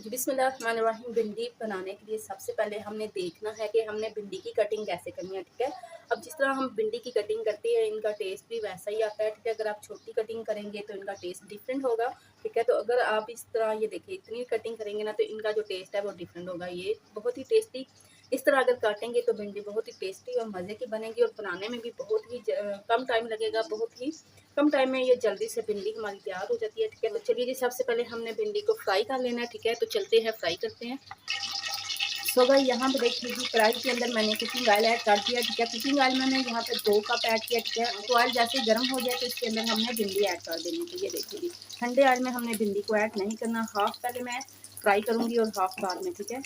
जी बिस्मिल्लाहिर्रहमानिर्रहीम। भिंडी बनाने के लिए सबसे पहले हमने देखना है कि हमने भिंडी की कटिंग कैसे करनी है, ठीक है। अब जिस तरह हम भिंडी की कटिंग करते हैं इनका टेस्ट भी वैसा ही आता है, ठीक है। अगर आप छोटी कटिंग करेंगे तो इनका टेस्ट डिफरेंट होगा, ठीक है। तो अगर आप इस तरह ये देखिए इतनी कटिंग करेंगे ना तो इनका जो टेस्ट है वो डिफरेंट होगा। ये बहुत ही टेस्टी इस तरह अगर काटेंगे तो भिंडी बहुत ही टेस्टी और मज़े की बनेगी और बनाने में भी बहुत ही कम टाइम लगेगा। बहुत ही कम टाइम में ये जल्दी से भिंडी हमारी तैयार हो जाती है, ठीक है। तो चलिए जी सबसे पहले हमने भिंडी को फ्राई कर लेना है, ठीक है। तो चलते हैं फ्राई करते हैं। सो भाई यहाँ पे देखिए जी कढ़ाई के अंदर मैंने कुकिंग ऑयल ऐड कर दिया, ठीक है। कुकिंग ऑयल मैंने यहाँ पे 2 कप ऐड किया, ठीक है। तो ऑयल जैसे गर्म हो जाए तो इसके अंदर हमने भिंडी ऐड कर देनी है। ये देखिए जी ठंडे ऑयल में हमने भिंडी को ऐड नहीं करना, हाफ पहले मैं फ्राई करूँगी और हाफ बाद में, ठीक है।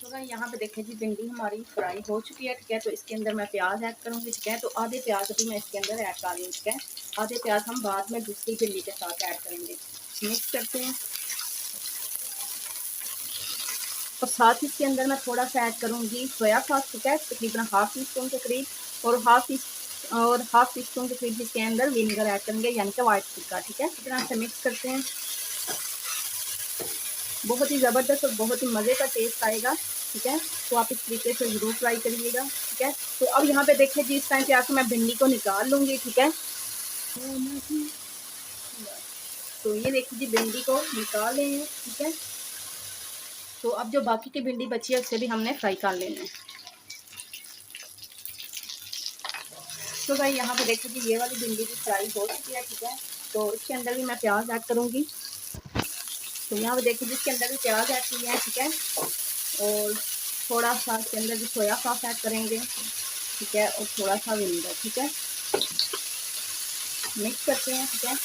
तो भाई यहाँ पे देखें जी भिंडी हमारी फ्राई हो चुकी है, ठीक है। तो इसके अंदर मैं प्याज ऐड करूँगी, ठीक है। तो आधे प्याज अभी मैं इसके अंदर ऐड कर रही हूँ, ठीक है। आधे प्याज हम बाद में दूसरी भिंडी के साथ ऐड करेंगे। मिक्स करते हैं और साथ ही इसके अंदर मैं थोड़ा सा ऐड करूँगी सोया सॉस, ठीक है। तकरीबन हाफ टी स्पून के करीब और हाफ टी स्पून के करीब इसके अंदर विनेगर ऐड करेंगे, यानी कि वाइट सिरका, ठीक है। इस तरह से मिक्स करते हैं। बहुत ही ज़बरदस्त और बहुत ही मज़े का टेस्ट आएगा, ठीक है। तो आप इस तरीके से ज़रूर ट्राई करिएगा, ठीक है। तो अब यहाँ पे देखिए जी इस टाइम पे आके मैं भिंडी को निकाल लूँगी, ठीक है। तो ये देखिए जी भिंडी को निकाल लेंगे, ठीक है। तो अब जो बाकी की भिंडी बची है उसे भी हमने फ्राई कर लेना है। तो भाई यहाँ पे देखिए जी ये वाली भिंडी भी फ्राई हो चुकी है, ठीक है। तो इसके अंदर भी मैं प्याज ऐड करूँगी। तो यहाँ पे देखिए जिसके अंदर भी प्याज ऐड किया है, ठीक है। और थोड़ा सा इसके अंदर भी सोया सॉस ऐड करेंगे, ठीक है। और थोड़ा सा विनेगर, ठीक है। मिक्स करते हैं, ठीक है।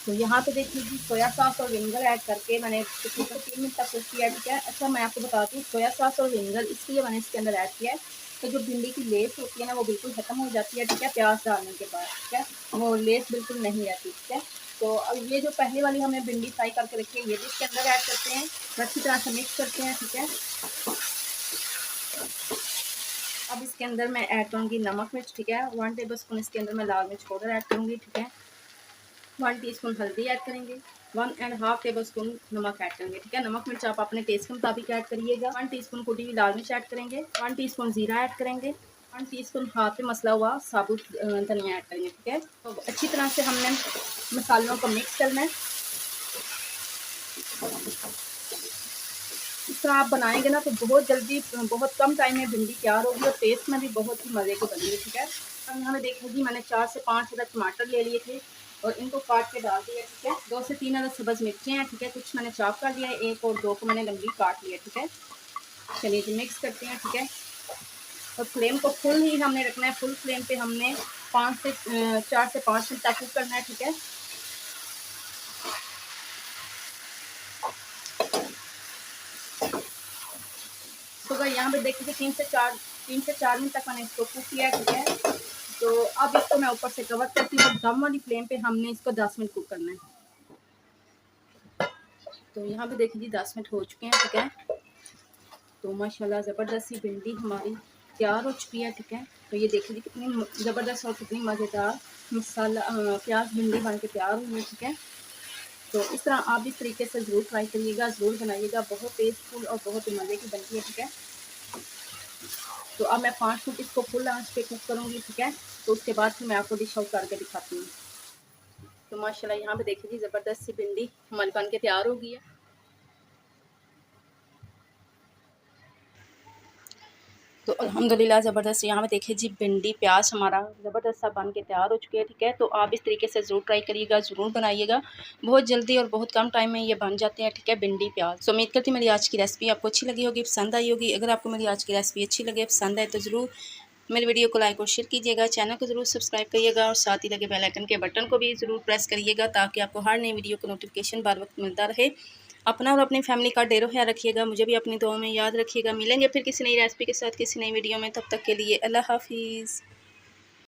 तो यहाँ पे देखिए जी सोया सॉस और विनेगर ऐड करके मैंने तकरीबन 3 मिनट तक कुक किया, ठीक है। अच्छा मैं आपको बताती हूँ सोया सॉस और विनेगर इसलिए मैंने इसके अंदर ऐड किया है तो जो भिंडी की लेस होती है ना वो बिल्कुल ख़त्म हो जाती है, ठीक है। प्याज डालने के बाद, ठीक है, वो लेस बिल्कुल नहीं रहती, ठीक है। तो अब ये जो पहले वाली हमने भिंडी फ्राई करके रखी है ये भी इसके अंदर ऐड करते हैं, अच्छी तरह से मिक्स करते हैं, ठीक है। अब इसके अंदर मैं ऐड करूँगी नमक मिर्च, ठीक है। 1 टेबल स्पून इसके अंदर मैं लाल मिर्च पाउडर ऐड करूँगी, ठीक है। 1 टीस्पून हल्दी ऐड करेंगे, 1½ टेबल स्पून नमक ऐड करेंगे, ठीक है। नमक मिर्च आप अपने टेस्ट के मुताबिक ऐड करिएगा। 1 टीस्पून कुटी हुई लाल मिर्च ऐड करेंगे, 1 टीस्पून जीरा ऐड करेंगे, 1 टीस्पून हाथ पे मसला हुआ साबुत धनिया ऐड करेंगे, ठीक है। तो अच्छी तरह से हमने मसालों को मिक्स करना है। इस तरह आप बनाएंगे ना तो बहुत जल्दी बहुत कम टाइम में भिंडी तैयार होगी और टेस्ट में भी बहुत ही मज़े की बनेगी, ठीक है। अब यहाँ पे देखिए जी मैंने 4 से 5 अदद टमाटर ले लिए थे और इनको काट के डाल दिया, ठीक है। 2 से 3 अदद सब्ज़ मिर्चें हैं, ठीक है। कुछ मैंने चॉप कर लिया है, 1 और 2 को मैंने लंबी काट लिया, ठीक है। चलिए जी मिक्स करते हैं, ठीक है। और फ्लेम को फुल ही हमने रखना है, फुल फ्लेम पे हमने 4 से 5 मिनट तक कुक करना है, ठीक है। तो भाई यहाँ पे देखिए 3 से 4 मिनट तक मैंने इसको कुक किया, ठीक है। तो अब इसको मैं ऊपर से कवर करती हूँ, दम वाली फ्लेम पे हमने इसको 10 मिनट कुक करना है। तो यहाँ पे देखिए जी 10 मिनट हो चुके हैं, ठीक है। तो माशाल्लाह ज़बरदस्त सी भिंडी हमारी तैयार हो चुकी है, ठीक है। तो ये देखिए कितनी ज़बरदस्त और कितनी मज़ेदार मसाला प्याज भिंडी बन के तैयार हुई है, ठीक है। तो इस तरह आप इस तरीके से ज़रूर ट्राई करिएगा, ज़रूर बनाइएगा, बहुत टेस्टफुल और बहुत ही मज़े की बनती है, ठीक है। तो अब मैं 5 मिनट इसको फुल आंच पे कुक करूँगी, ठीक है। तो उसके बाद फिर मैं आपको डिश आउट करके दिखाती हूँ। तो माशाल्लाह यहाँ पे देखिए जी ज़बरदस्त सी भिंडी हमारी बन के तैयार हो गई है। तो अल्हम्दुलिल्लाह ज़बरदस्त यहाँ पे देखिए जी भिंडी प्याज हमारा ज़बरदस्त सा बन के तैयार हो चुके हैं, ठीक है। तो आप इस तरीके से ज़रूर ट्राई करिएगा, ज़रूर बनाइएगा, बहुत जल्दी और बहुत कम टाइम में ये बन जाते हैं, ठीक है, भिंडी प्याज। तो उम्मीद करती हूँ मेरी आज की रेसिपी आपको अच्छी लगी होगी, पसंद आई होगी। अगर आपको मेरी आज की रेसिपी अच्छी लगे, पसंद आए तो ज़रूर मेरी वीडियो को लाइक और शेयर कीजिएगा, चैनल को ज़रूर सब्सक्राइब करिएगा और साथ ही लगे बेल आइकन के बटन को भी ज़रूर प्रेस करिएगा ताकि आपको हर नई वीडियो का नोटिफिकेशन बार वक्त मिलता रहे। अपना और अपनी फैमिली का ढेरों ख्याल रखिएगा, मुझे भी अपनी दुआ में याद रखिएगा। मिलेंगे फिर किसी नई रेसिपी के साथ किसी नई वीडियो में, तब तक के लिए अल्लाह हाफ़िज़।